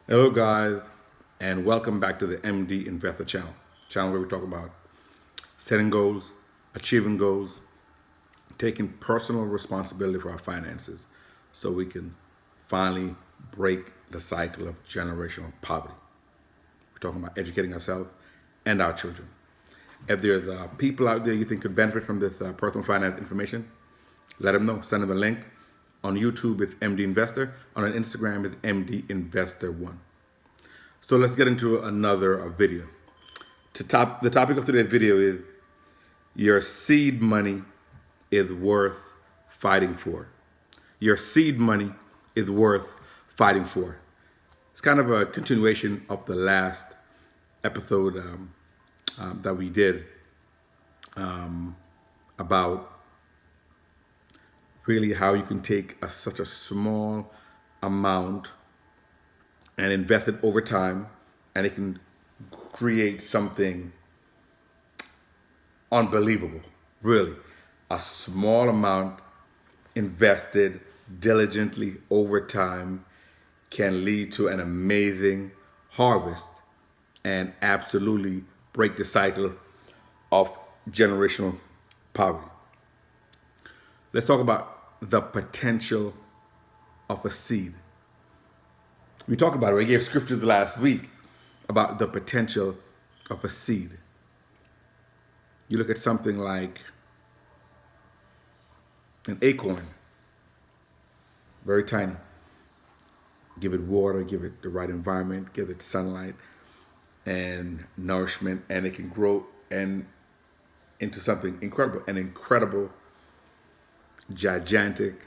Hello, guys, and welcome back to the MD Investor channel where we talk about setting goals, achieving goals, taking personal responsibility for our finances so we can finally break the cycle of generational poverty. We're talking about educating ourselves and our children. If there's people out there you think could benefit from this personal finance information, let them know. Send them a link. On YouTube, it's MD Investor. On Instagram, it's MD Investor One. So let's get into another video. The topic of today's video is your seed money is worth fighting for. Your seed money is worth fighting for. It's kind of a continuation of the last episode that we did about really how you can take such a small amount and invest it over time, and it can create something unbelievable. Really, a small amount invested diligently over time can lead to an amazing harvest and absolutely break the cycle of generational poverty. Let's talk about the potential of a seed. We talked about it. We gave scriptures last week about the potential of a seed. You look at something like an acorn, very tiny. Give it water, give it the right environment, give it sunlight and nourishment, and it can grow and into something incredible, an incredible, gigantic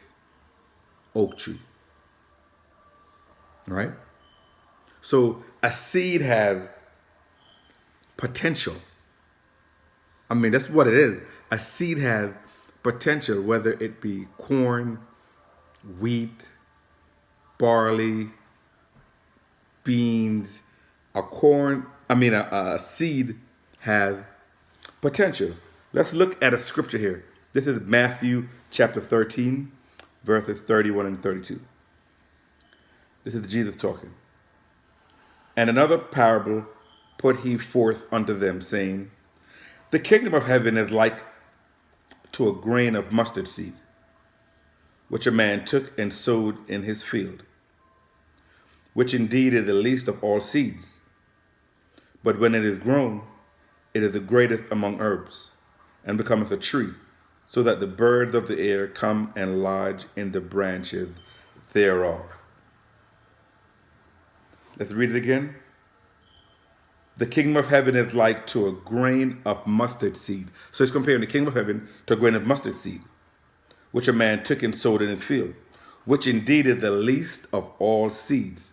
oak tree. Right? So a seed has potential. I mean, that's what it is. A seed has potential, whether it be corn, wheat, barley, beans. A seed has potential. Let's look at a scripture here. This is Matthew chapter 13, verses 31 and 32. This is Jesus talking. And another parable put he forth unto them, saying, the kingdom of heaven is like to a grain of mustard seed, which a man took and sowed in his field, which indeed is the least of all seeds. But when it is grown, it is the greatest among herbs, and becometh a tree, so that the birds of the air come and lodge in the branches thereof. Let's read it again. The kingdom of heaven is like to a grain of mustard seed. So it's comparing the kingdom of heaven to a grain of mustard seed, which a man took and sowed in his field, which indeed is the least of all seeds,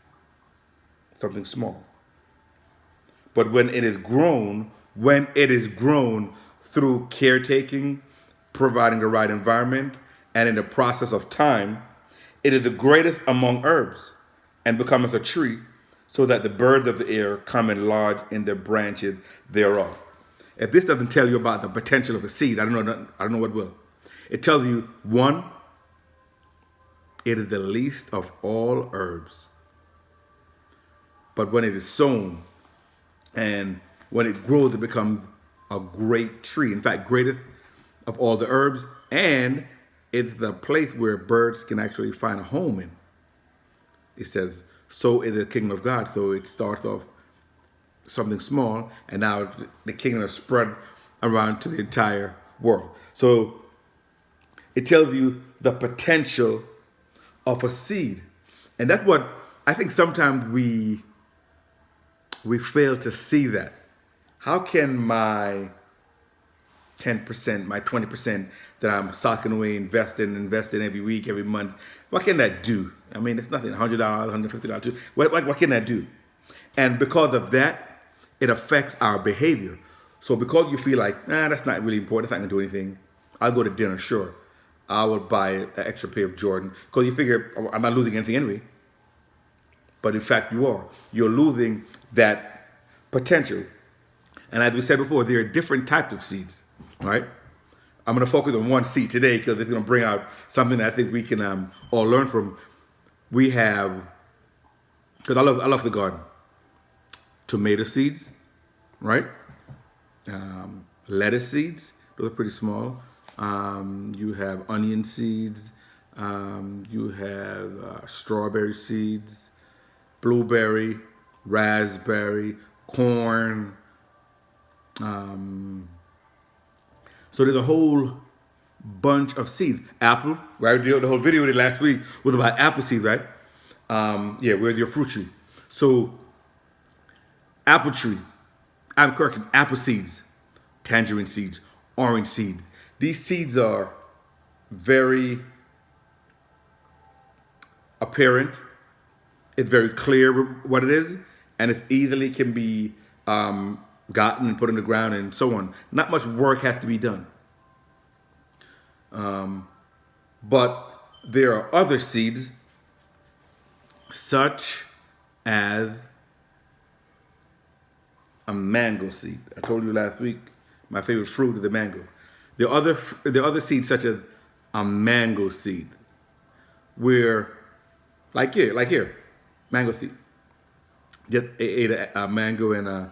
something small. But when it is grown through caretaking, providing the right environment, and in the process of time, it is the greatest among herbs, and becometh a tree, so that the birds of the air come and lodge in the branches thereof. If this doesn't tell you about the potential of a seed, I don't know what will. It tells you, one, it is the least of all herbs. But when it is sown and when it grows, it becomes a great tree. In fact, greatest of all the herbs, and it's the place where birds can actually find a home in. It says, so is the kingdom of God. So it starts off something small, and now the kingdom is spread around to the entire world. So it tells you the potential of a seed. And that's what I think sometimes we fail to see that. How can my 10%, my 20% that I'm socking away, investing every week, every month, what can that do? I mean, it's nothing, $100, $150. What can that do? And because of that, it affects our behavior. So because you feel like, that's not really important, it's not gonna do anything, I'll go to dinner, sure. I will buy an extra pair of Jordan, because you figure, oh, I'm not losing anything anyway. But in fact, you are. You're losing that potential. And as we said before, there are different types of seeds, right? I'm going to focus on one seed today because it's going to bring out something that I think we can all learn from. We have because I love the garden. Tomato seeds, right? Lettuce seeds, those are pretty small. You have onion seeds. You have strawberry seeds, blueberry, raspberry, corn. So there's a whole bunch of seeds. Apple, right? The whole video we did last week was about apple seeds, right? Yeah, where's your fruit tree? So apple tree, I'm correcting, apple seeds, tangerine seeds, orange seed. These seeds are very apparent. It's very clear what it is, and it easily can be gotten and put in the ground and so on. Not much work has to be done. But there are other seeds, such as a mango seed. I told you last week my favorite fruit is the mango. The other seeds, such as a mango seed, where like here, mango seed. Just ate a mango and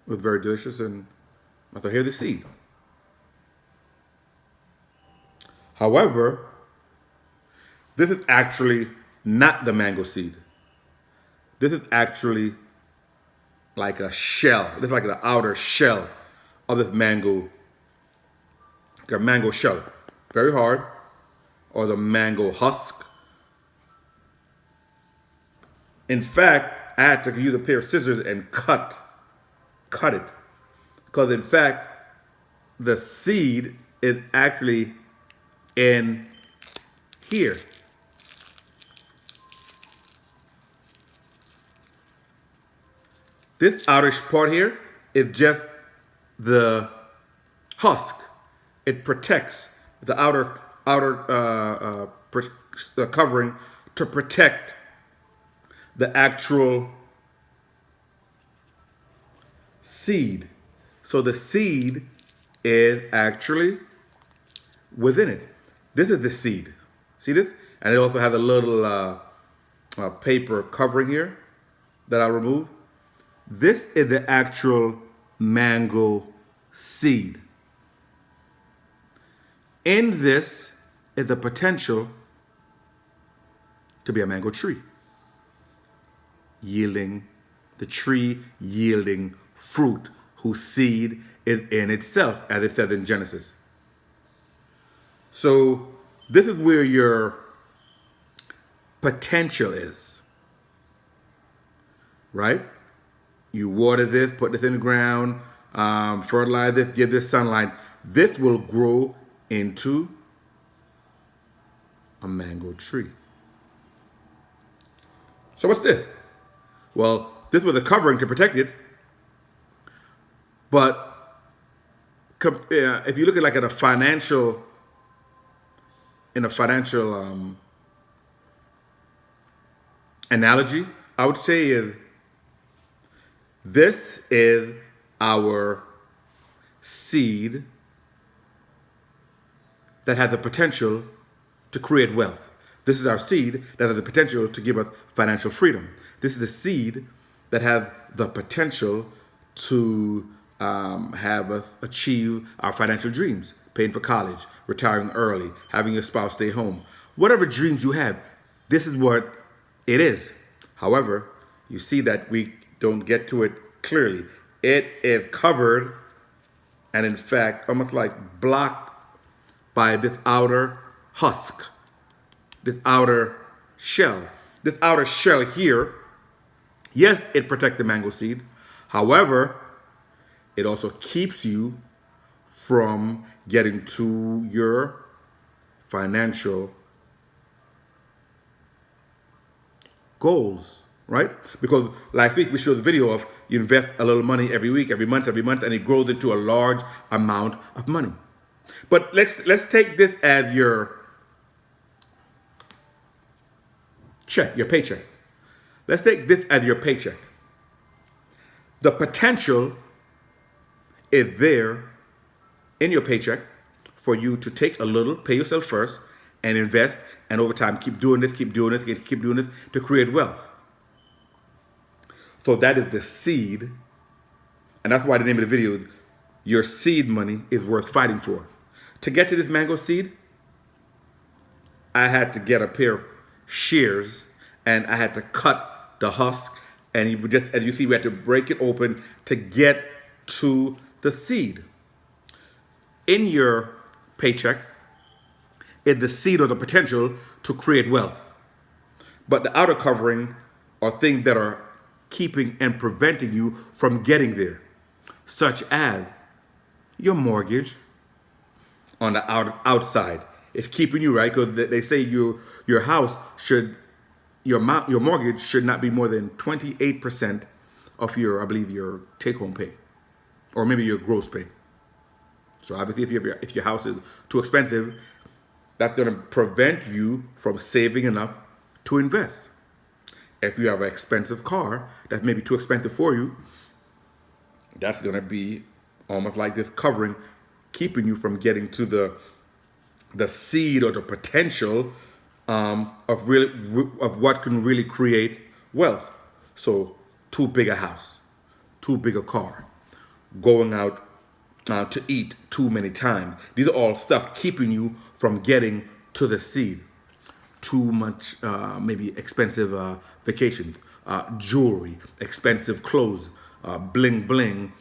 was very delicious, and I thought, here's the seed. However, this is actually not the mango seed. This is actually like a shell. This is like the outer shell of this mango, like a mango shell. Very hard. Or the mango husk. In fact, I had to use a pair of scissors and cut it. Because in fact, the seed is actually in here. This outer part here is just the husk. It protects the outer covering to protect the actual seed. So the seed is actually within it. This is the seed. See this? And it also has a little paper covering here that I'll remove. This is the actual mango seed. In this is the potential to be a mango tree, the tree yielding fruit whose seed is in itself, as it says in Genesis. So this is where your potential is, right? You water this, put this in the ground, fertilize this, give this sunlight. This will grow into a mango tree. So what's this? Well, this was a covering to protect it. But if you look at a financial analogy, I would say this is our seed that has the potential to create wealth. This is our seed that has the potential to give us financial freedom. This is the seed that has the potential to have us achieve our financial dreams, paying for college, retiring early, having your spouse stay home. Whatever dreams you have, this is what it is. However, you see that we don't get to it clearly. It is covered and in fact almost like blocked by this outer husk, this outer shell. This outer shell here, yes, it protects the mango seed. However, it also keeps you from getting to your financial goals, right? Because last week we showed the video of you invest a little money every week, every month, and it grows into a large amount of money. But let's take this as your check, your paycheck. Let's take this as your paycheck. The potential is there in your paycheck for you to take a little, pay yourself first, and invest, and over time keep doing this to create wealth. So that is the seed, and that's why the name of the video is Your Seed Money is Worth Fighting For. To get to this mango seed, I had to get a pair of shears and I had to cut the husk, and you would just, as you see, we had to break it open to get to the seed. In your paycheck is the seed or the potential to create wealth. But the outer covering are things that are keeping and preventing you from getting there, such as your mortgage on the outside. It's keeping you, right? Because they say your house should, your mortgage should not be more than 28% of your, I believe, your take-home pay, or maybe your gross pay. So obviously, if your house is too expensive, that's going to prevent you from saving enough to invest. If you have an expensive car that's maybe too expensive for you, that's going to be almost like this covering, keeping you from getting to the seed or the potential of what can really create wealth. So too big a house, too big a car, going out to eat too many times. These are all stuff keeping you from getting to the seed. Too much, maybe expensive vacations, jewelry, expensive clothes, bling bling,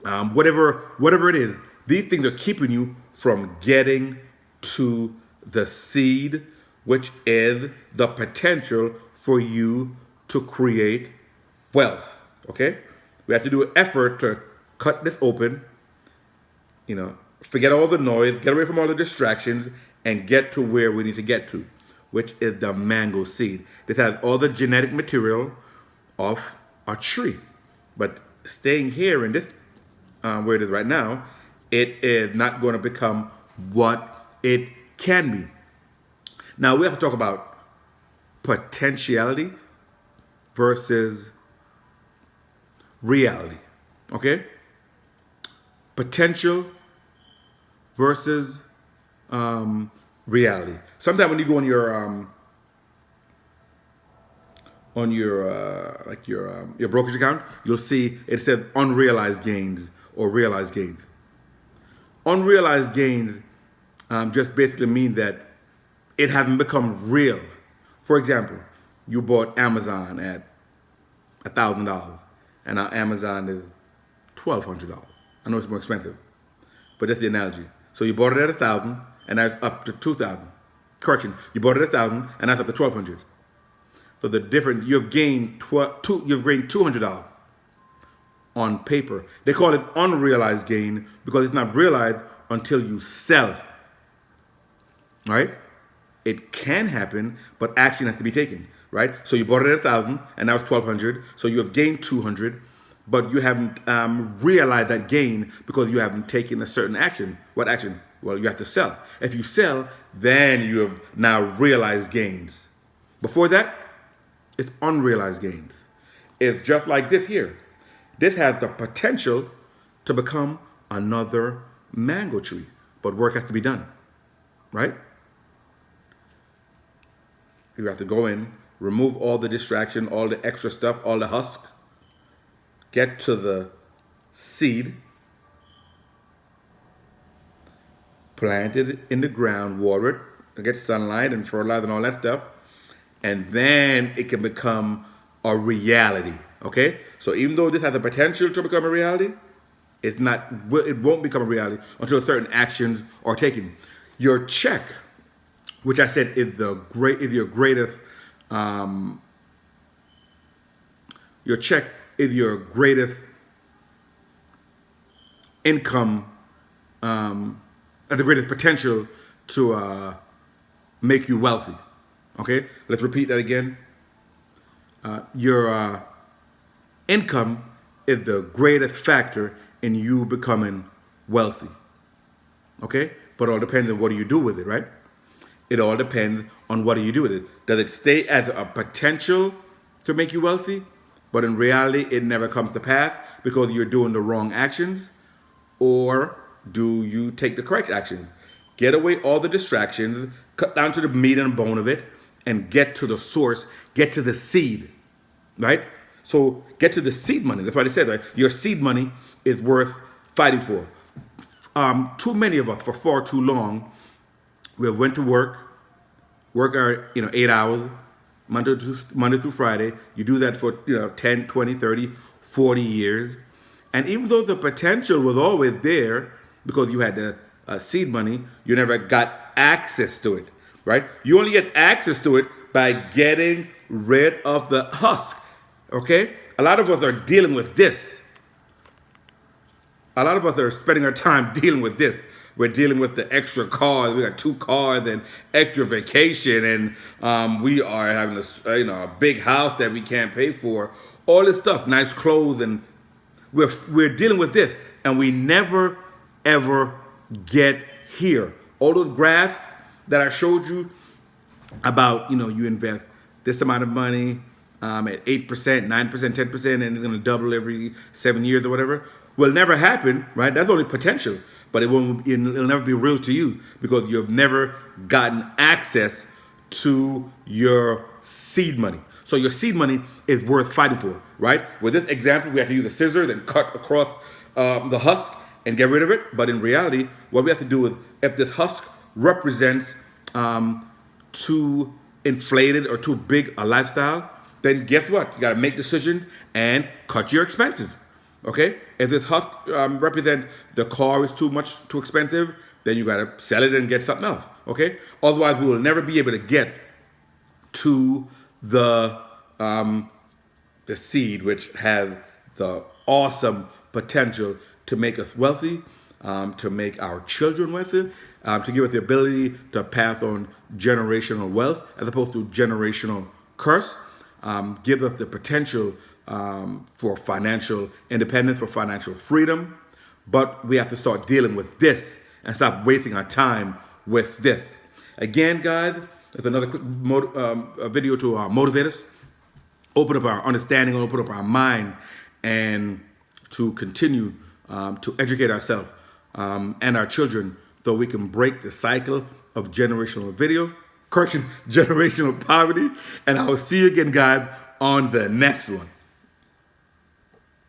whatever it is. These things are keeping you from getting to the seed, which is the potential for you to create wealth. Okay, we have to do an effort to cut this open. Forget all the noise, get away from all the distractions, and get to where we need to get to, which is the mango seed. This has all the genetic material of a tree. But staying here in this, where it is right now, it is not going to become what it can be. Now we have to talk about potentiality versus reality. Okay? Potential versus reality. Sometimes when you go on your brokerage account, you'll see it says unrealized gains or realized gains. Unrealized gains just basically mean that it hasn't become real. For example, you bought Amazon at $1,000, and now Amazon is $1,200. I know it's more expensive, but that's the analogy. So you bought it at $1,000, and now it's up to $2,000. Correction, you bought it at $1,000, and now it's up to $1,200. So the difference, you've gained $200 on paper. They call it unrealized gain because it's not realized until you sell. Right? It can happen, but action has to be taken. Right? So you bought it at $1,000, and now it's $1,200. So you have gained $200. But you haven't realized that gain because you haven't taken a certain action. What action? Well, you have to sell. If you sell, then you have now realized gains. Before that, it's unrealized gains. It's just like this here. This has the potential to become another mango tree, but work has to be done, right? You have to go in, remove all the distraction, all the extra stuff, all the husk, get to the seed, plant it in the ground, water it, get sunlight and fertilizer and all that stuff, and then it can become a reality. Okay? So even though this has the potential to become a reality, it won't become a reality until certain actions are taken. Your check, which I said is your greatest, your check is your greatest income, has the greatest potential to make you wealthy. Okay, let's repeat that again. Your income is the greatest factor in you becoming wealthy. Okay, but it all depends on what do you do with it, right? It all depends on what do you do with it. Does it stay at a potential to make you wealthy, but in reality it never comes to pass because you're doing the wrong actions? Or do you take the correct action? Get away all the distractions, cut down to the meat and bone of it, and get to the source, get to the seed, right? So get to the seed money. That's why they said that your seed money is worth fighting for. Too many of us, for far too long, we have went to work our 8 hours, Monday through Friday. You do that for 10, 20, 30, 40 years. And even though the potential was always there because you had the seed money, you never got access to it, right? You only get access to it by getting rid of the husk, okay? A lot of us are dealing with this. A lot of us are spending our time dealing with this. We're dealing with the extra cars. We got 2 cars and extra vacation, and we are having a big house that we can't pay for. All this stuff, nice clothes, and we're dealing with this, and we never ever get here. All those graphs that I showed you about, you invest this amount of money at 8%, 9%, 10%, and it's going to double every 7 years or whatever, will never happen, right? That's only potential, but it'll never be real to you because you've never gotten access to your seed money. So your seed money is worth fighting for, right? With this example, we have to use a scissors and cut across the husk and get rid of it. But in reality, what we have to do is, if this husk represents too inflated or too big a lifestyle, then guess what? You got to make decisions and cut your expenses. Okay? If this husk represents the car is too expensive, then you got to sell it and get something else. Okay? Otherwise, we will never be able to get to the seed, which have the awesome potential to make us wealthy, to make our children wealthy, to give us the ability to pass on generational wealth as opposed to generational curse, give us the potential for financial independence, for financial freedom. But we have to start dealing with this and stop wasting our time with this. Again, guys, there's another quick video to motivate us, open up our understanding, open up our mind, and to continue to educate ourselves and our children so we can break the cycle of generational poverty. And I will see you again, guys, on the next one.